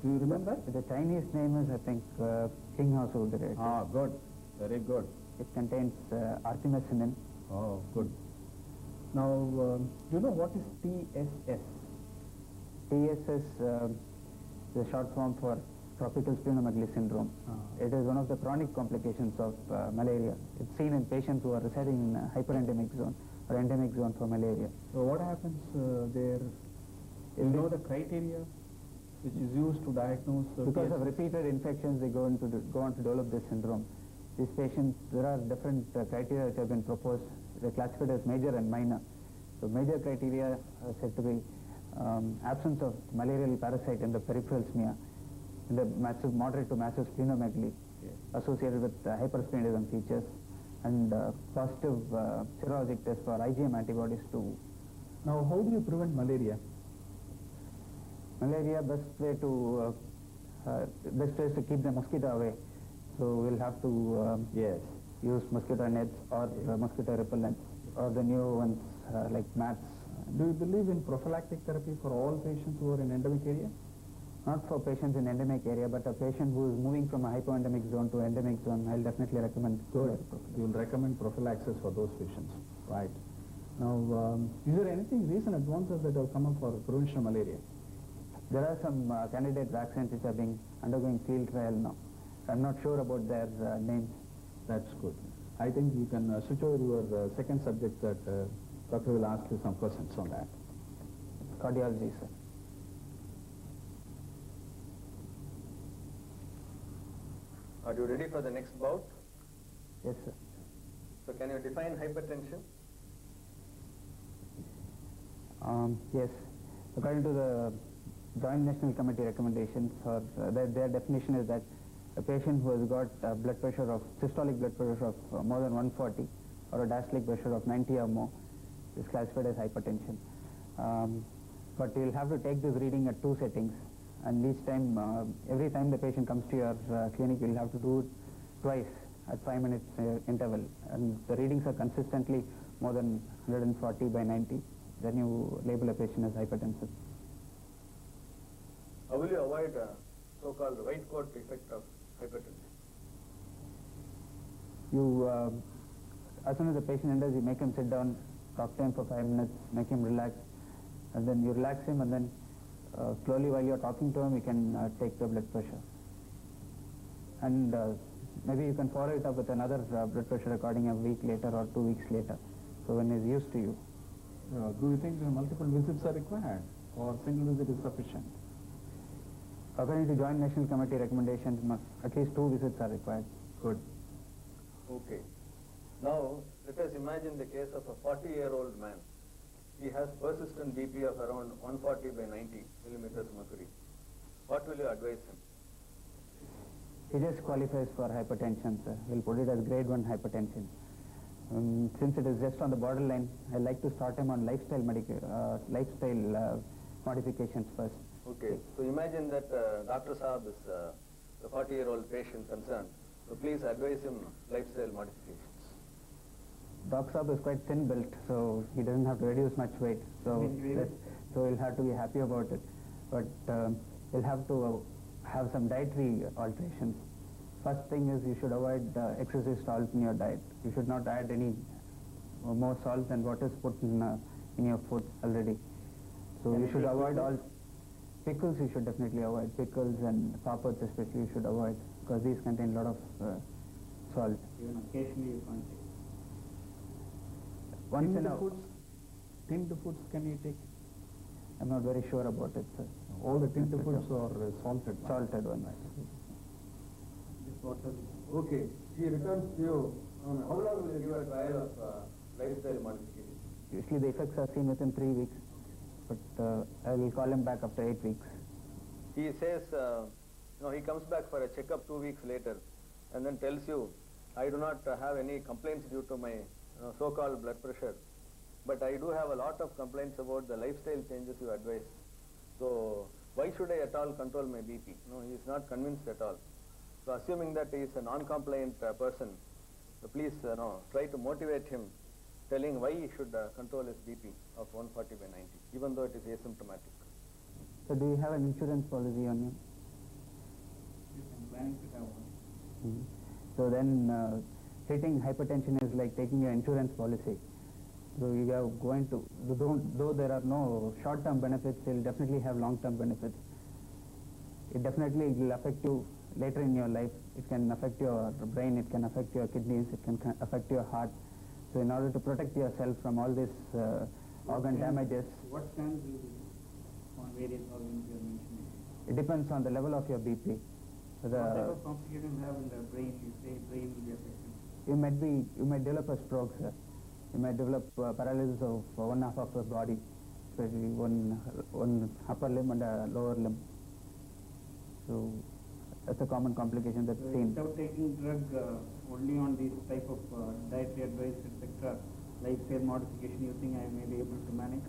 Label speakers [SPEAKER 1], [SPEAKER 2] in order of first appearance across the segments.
[SPEAKER 1] Do you remember?
[SPEAKER 2] The Chinese name is, I think, King Household.
[SPEAKER 1] Ah, good. Very good.
[SPEAKER 2] It contains artemisinin.
[SPEAKER 1] Oh, good. Now, do you know what is TSS?
[SPEAKER 2] TSS is the short form for tropical splenomegaly syndrome. It is one of the chronic complications of malaria. It's seen in patients who are residing in a hyperendemic zone or endemic zone for malaria.
[SPEAKER 1] So what happens there? You know the criteria which is used to diagnose
[SPEAKER 2] because
[SPEAKER 1] TSS?
[SPEAKER 2] of repeated infections, they go on to develop this syndrome. These patients, there are different criteria which have been proposed. They're classified as major and minor. So major criteria are said to be absence of malarial parasite in the peripheral smear, in the moderate to massive splenomegaly, associated with hypersplenism features, and positive serologic test for IgM antibodies too.
[SPEAKER 1] Now, how do you prevent malaria?
[SPEAKER 2] Malaria, best way is to keep the mosquito away. So we'll have to use mosquito nets or mosquito repellents or the new ones like mats.
[SPEAKER 1] Do you believe in prophylactic therapy for all patients who are in endemic area?
[SPEAKER 2] Not for patients in endemic area, but a patient who is moving from a hypoendemic zone to endemic zone, I'll definitely recommend.
[SPEAKER 1] Good. You will recommend prophylaxis for those patients. Right. Now, is there anything recent advances that have come up for prevention of malaria?
[SPEAKER 2] There are some candidate vaccines which are undergoing field trial now. I'm not sure about their names.
[SPEAKER 1] That's good. I think you can switch over your second subject that Doctor will ask you some questions on that.
[SPEAKER 2] Cardiology, sir.
[SPEAKER 3] Are you ready for the next bout?
[SPEAKER 2] Yes, sir.
[SPEAKER 3] So can you define hypertension?
[SPEAKER 2] Yes. According to the Joint National Committee recommendations, or their definition is that a patient who has got systolic blood pressure of more than 140 or a diastolic pressure of 90 or more is classified as hypertension. But you'll have to take this reading at 2 settings, and each time, every time the patient comes to your clinic, you'll have to do it twice at 5 minutes interval, and the readings are consistently more than 140 by 90. Then you label a patient as hypertensive.
[SPEAKER 3] How will you avoid so-called white coat effect of hypertension?
[SPEAKER 2] You, as soon as the patient enters, you make him sit down, talk to him for 5 minutes, make him relax, and then you relax him, and then slowly while you're talking to him, you can take the blood pressure. And maybe you can follow it up with another blood pressure recording a week later or 2 weeks later, so when he's used to you.
[SPEAKER 1] Do you think multiple visits are required or single visit is sufficient?
[SPEAKER 2] According to Joint National Committee recommendations, at least 2 visits are required.
[SPEAKER 1] Good.
[SPEAKER 3] Okay. Now, let us imagine the case of a 40-year-old man. He has persistent BP of around 140 by 90 millimeters mercury. What will you advise him?
[SPEAKER 2] He just qualifies for hypertension, sir. We'll put it as grade 1 hypertension. Since it is just on the borderline, I'd like to start him on lifestyle modifications first.
[SPEAKER 3] Okay. So imagine that Dr. Saab is the 40-year-old patient concerned. So please advise him lifestyle modifications.
[SPEAKER 2] Doc Saab is quite thin built, so he doesn't have to reduce much weight. So he'll have to be happy about it. But he'll have to have some dietary alterations. First thing is you should avoid excessive salt in your diet. You should not add any more salt than what is put in your food already. So you should avoid all pickles. You should definitely avoid pickles, and papads especially you should avoid, because these contain a lot of salt.
[SPEAKER 1] Even occasionally you can't take.
[SPEAKER 2] Once in a
[SPEAKER 1] tinned foods can you take?
[SPEAKER 2] I'm not very sure about it, sir.
[SPEAKER 1] All the tinned foods are salted.
[SPEAKER 2] Salted ones.
[SPEAKER 3] Okay. He returns to you. How long will you give a trial of lifestyle modification?
[SPEAKER 2] Usually the effects are seen within 3 weeks, but I will call him back after 8 weeks.
[SPEAKER 3] He says, he comes back for a checkup 2 weeks later and then tells you, I do not have any complaints due to my so-called blood pressure, but I do have a lot of complaints about the lifestyle changes you advise. So why should I at all control my BP? No, he is not convinced at all. So assuming that he is a non-compliant person, please try to motivate him, telling why he should control his BP of 140 by 90, even though it is asymptomatic.
[SPEAKER 2] So do you have an insurance policy on you?
[SPEAKER 1] planning to have one.
[SPEAKER 2] So then treating hypertension is like taking your insurance policy. So you are going to, though there are no short-term benefits, you'll definitely have long-term benefits. It definitely will affect you later in your life. It can affect your brain, it can affect your kidneys, it can affect your heart. So in order to protect yourself from all these organ damages,
[SPEAKER 1] What scans will be on various organs you are mentioning?
[SPEAKER 2] it depends on the level of your BP. So
[SPEAKER 1] What type of complications you have in the brain? You say brain will be affected.
[SPEAKER 2] you might develop a stroke, sir. You might develop paralysis of one half of the body, especially one upper limb and a lower limb. So that's a common complication that's seen.
[SPEAKER 1] Without taking drug only on these type of dietary advice, etc., lifestyle modification, you think I may be able to manage?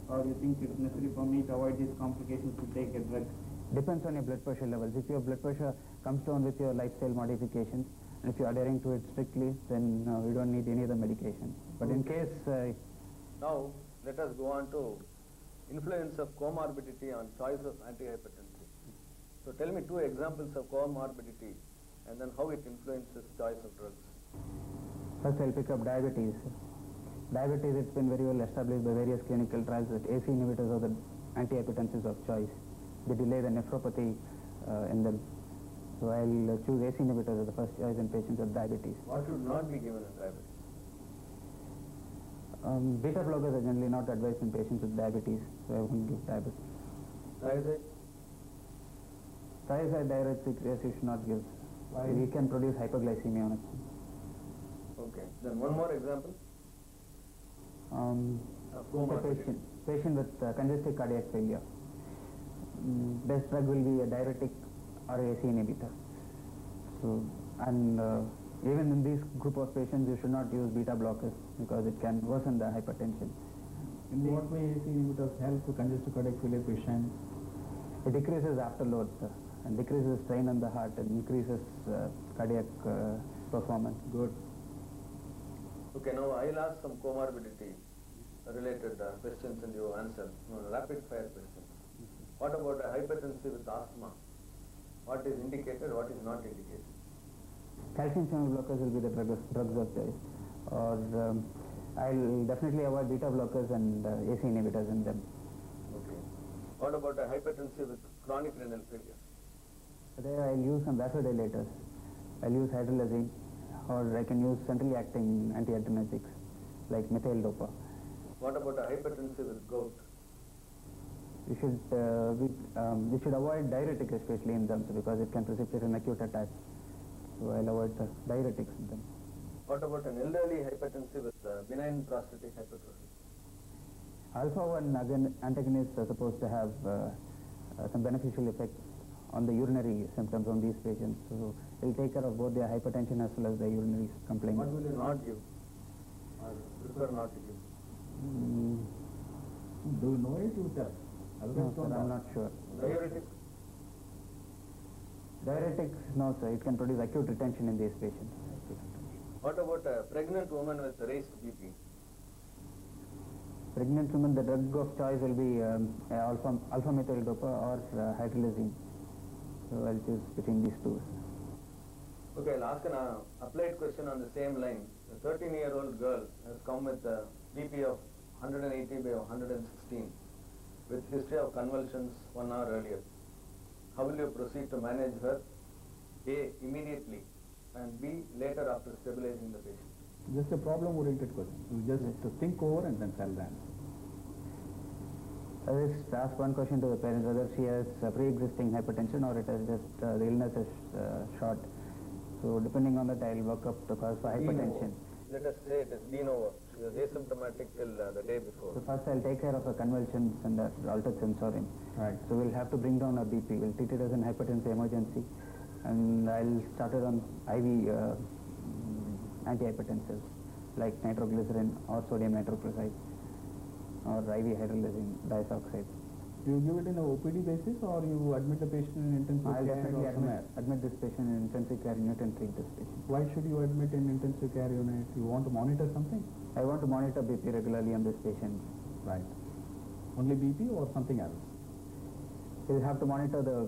[SPEAKER 1] Or you think it's necessary for me to avoid these complications to take a drug?
[SPEAKER 2] Depends on your blood pressure levels. If your blood pressure comes down with your lifestyle modifications, and if you are adhering to it strictly, then you don't need any other medication. But in case...
[SPEAKER 3] Now, let us go on to influence of comorbidity on choice of antihypertensive. So tell me 2 examples of comorbidity and then how it influences choice of drugs.
[SPEAKER 2] First I'll pick up diabetes. Diabetes, it's been very well established by various clinical trials that AC inhibitors are the antihypertensives of choice. They delay the nephropathy in them. So I'll choose AC inhibitors as the first choice in patients with diabetes.
[SPEAKER 3] What should not be given in diabetes?
[SPEAKER 2] Beta blockers are generally not advised in patients with diabetes, so I won't give diabetes.
[SPEAKER 3] Thiazide?
[SPEAKER 2] Thiazide diuretic, yes, you should not give.
[SPEAKER 3] Why?
[SPEAKER 2] We can produce hyperglycemia on its own.
[SPEAKER 3] Okay. Then one more example. Comorbidity.
[SPEAKER 2] Patient with congestive cardiac failure. Best drug will be a diuretic or AC inhibitor. So, and even in this group of patients, you should not use beta blockers because it can worsen the hypertension.
[SPEAKER 1] In what way AC inhibitors help to congestive cardiac failure patients?
[SPEAKER 2] It decreases afterload, and decreases strain on the heart and increases cardiac performance.
[SPEAKER 1] Good.
[SPEAKER 3] Okay, now I'll ask some comorbidity related questions and you answer. Rapid fire questions. What about a hypertensive with asthma? What is indicated, what is not indicated?
[SPEAKER 2] Calcium channel blockers will be the drugs of choice. Or I'll definitely avoid beta blockers and AC inhibitors in them.
[SPEAKER 3] Okay. What about a hypertensive with chronic renal failure?
[SPEAKER 2] There I'll use some vasodilators. I'll use hydrolazine, or I can use centrally acting antihypertensives like methyl dopa.
[SPEAKER 3] What about a hypertensive with gout?
[SPEAKER 2] We should avoid diuretics, especially in them, because it can precipitate an acute attack. So I'll avoid the diuretics in them.
[SPEAKER 3] What about an elderly hypertensive with benign prostatic hypertrophy?
[SPEAKER 2] Alpha-1 antagonists are supposed to have some beneficial effects on the urinary symptoms on these patients. So it'll take care of both their hypertension as well as their urinary complaints.
[SPEAKER 3] What will you not give? Or prefer not to give?
[SPEAKER 1] Do you know it? You tell.
[SPEAKER 2] No, sir, I'm not sure.
[SPEAKER 3] Diuretics?
[SPEAKER 2] Diuretics, no, sir. It can produce acute retention in these patients.
[SPEAKER 3] What about a pregnant woman with raised BP?
[SPEAKER 2] Pregnant women, the drug of choice will be alpha-methyl dopa or hydrolazine. So I'll choose between these two.
[SPEAKER 3] Okay, I'll ask an applied question on the same line. A 13-year-old girl has come with a BP of 180 by 116 with history of convulsions 1 hour earlier. How will you proceed to manage her? A, immediately, and B, later after stabilizing the patient.
[SPEAKER 1] Just a problem-oriented question. You just to think over and then tell the answer.
[SPEAKER 2] I just ask one question to the parents, whether she has pre-existing hypertension or it is just the illness is short. So depending on that, I'll work up the cause for hypertension.
[SPEAKER 3] Let us say it is de novo. She was asymptomatic till the day before.
[SPEAKER 2] So first I'll take care of her convulsions and her altered sensorin.
[SPEAKER 1] Right.
[SPEAKER 2] So we'll have to bring down her BP. We'll treat it as an hypertensive emergency, and I'll start her on IV antihypertensives like nitroglycerin or sodium nitroprusside or IV hydrolazine disoxide.
[SPEAKER 1] Do you give it in a OPD basis or you admit the patient in intensive
[SPEAKER 2] I'll
[SPEAKER 1] care
[SPEAKER 2] definitely
[SPEAKER 1] or somewhere?
[SPEAKER 2] admit this patient in intensive care unit and treat this patient.
[SPEAKER 1] Why should you admit in intensive care unit? You want to monitor something?
[SPEAKER 2] I want to monitor BP regularly on this patient.
[SPEAKER 1] Right. Only BP or something else?
[SPEAKER 2] We'll have to monitor the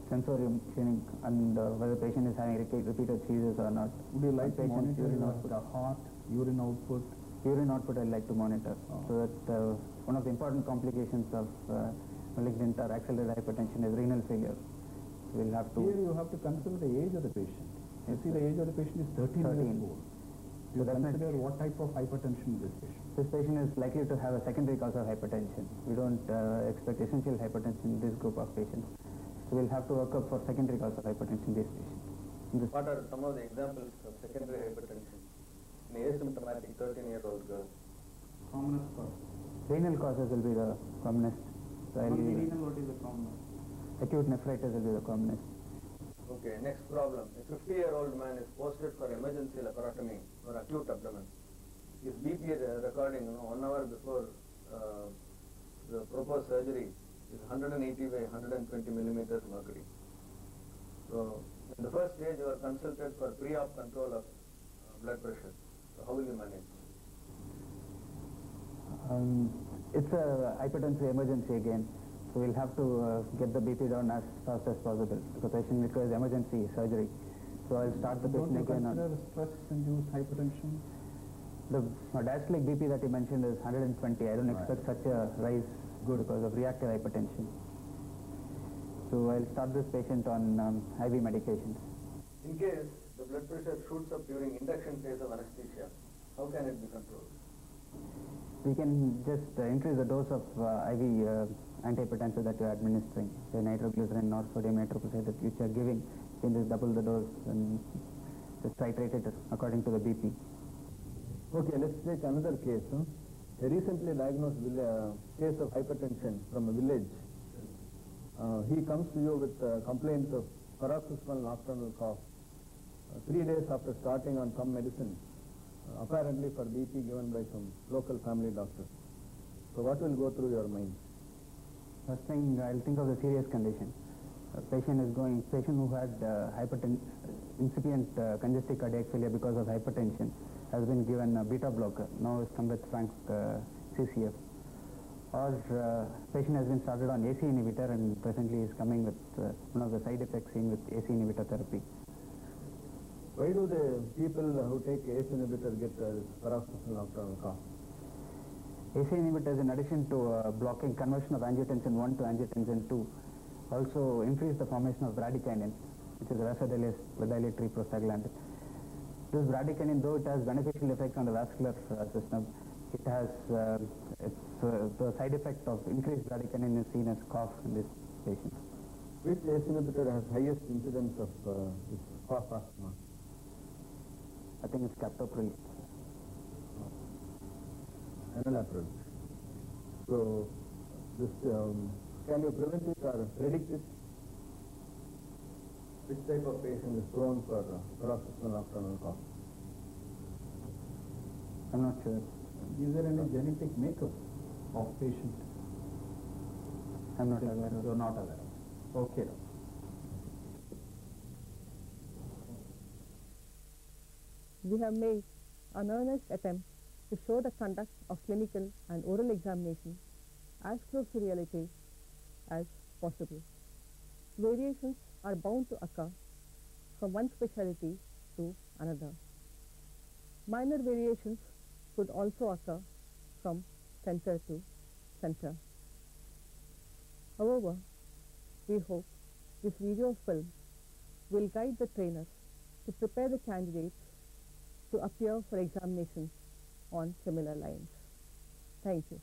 [SPEAKER 2] sensorium tuning and whether the patient is having repeated seizures or not.
[SPEAKER 4] Would you like to
[SPEAKER 2] Patient's
[SPEAKER 4] monitor
[SPEAKER 2] urine output.
[SPEAKER 4] the heart, urine output?
[SPEAKER 2] Urine output I'd like to monitor. So that one of the important complications of malignant or accelerated hypertension is renal failure. So we'll have to...
[SPEAKER 4] Here you have to consider the age of the patient. You see the age of the patient is 13 years old. You
[SPEAKER 2] So
[SPEAKER 4] consider what type of hypertension this patient.
[SPEAKER 2] This patient is likely to have a secondary cause of hypertension. We don't expect essential hypertension in this group of patients. So we'll have to work up for secondary cause of hypertension in these patients.
[SPEAKER 3] What are some of the examples of secondary hypertension in asymptomatic 13-year-old girl?
[SPEAKER 1] Commonest cause.
[SPEAKER 2] Renal causes will be the commonest. So
[SPEAKER 1] Not the renal, what is the commonest?
[SPEAKER 2] acute nephritis will be the commonest.
[SPEAKER 3] Okay, next problem. A 50-year-old man is posted for emergency laparotomy or acute abdomen. His BP recording 1 hour before the proposed surgery is 180 by 120 millimeters mercury. So, in the first stage, you are consulted for pre-op control of blood pressure. So, how will you manage?
[SPEAKER 2] It's a hypertensive emergency again. So we'll have to get the BP down as fast as possible because the patient requires emergency surgery. So I'll start the patient again on...
[SPEAKER 4] Don't you consider stress-induced hypertension?
[SPEAKER 2] The diastolic BP that you mentioned is 120. I don't expect such a rise because of reactive hypertension. So I'll start this patient on IV medications.
[SPEAKER 3] In case the blood pressure shoots up during induction phase of anesthesia, how can it be controlled?
[SPEAKER 2] We can just increase the dose of IV antihypertensive that you are administering, say nitroglycerin or sodium nitroprusside that which you are giving. You can just double the dose and just titrate it according to the BP.
[SPEAKER 3] Okay, let's take another case. A recently diagnosed case of hypertension from a village. He comes to you with complaints of paroxysmal nocturnal cough. 3 days after starting on some medicine, apparently for BP given by some local family doctor. So what will go through your mind?
[SPEAKER 2] First thing, I'll think of the serious condition. A patient who had incipient congestive cardiac failure because of hypertension has been given a beta blocker. Now it's come with frank CCF. Or patient has been started on AC inhibitor and presently is coming with one of the side effects seen with AC inhibitor therapy.
[SPEAKER 3] Why do the people who take ACE inhibitor get paroxysmal nocturnal cough?
[SPEAKER 2] AC inhibitors, in addition to blocking conversion of angiotensin 1 to angiotensin 2, also increase the formation of bradykinin, which is a vasodilatory prostaglandin. This bradykinin, though it has beneficial effects on the vascular system, it has the side effect of increased bradykinin is seen as cough in this patient.
[SPEAKER 3] Which ACE inhibitor has highest incidence of this cough asthma?
[SPEAKER 2] I think it's captopril.
[SPEAKER 3] Enalapril. So, this can you prevent it or predict it? Which type of patient is prone for paroxysmal nocturnal cough?
[SPEAKER 2] I'm not sure.
[SPEAKER 4] Is there any genetic makeup of patient?
[SPEAKER 2] I'm not aware of.
[SPEAKER 4] You're not aware of. Okay.
[SPEAKER 5] We have made an earnest attempt to show the conduct of clinical and oral examination as close to reality as possible. Variations are bound to occur from one specialty to another. Minor variations could also occur from center to center. However, we hope this video film will guide the trainers to prepare the candidates to appear for examinations on similar lines. Thank you.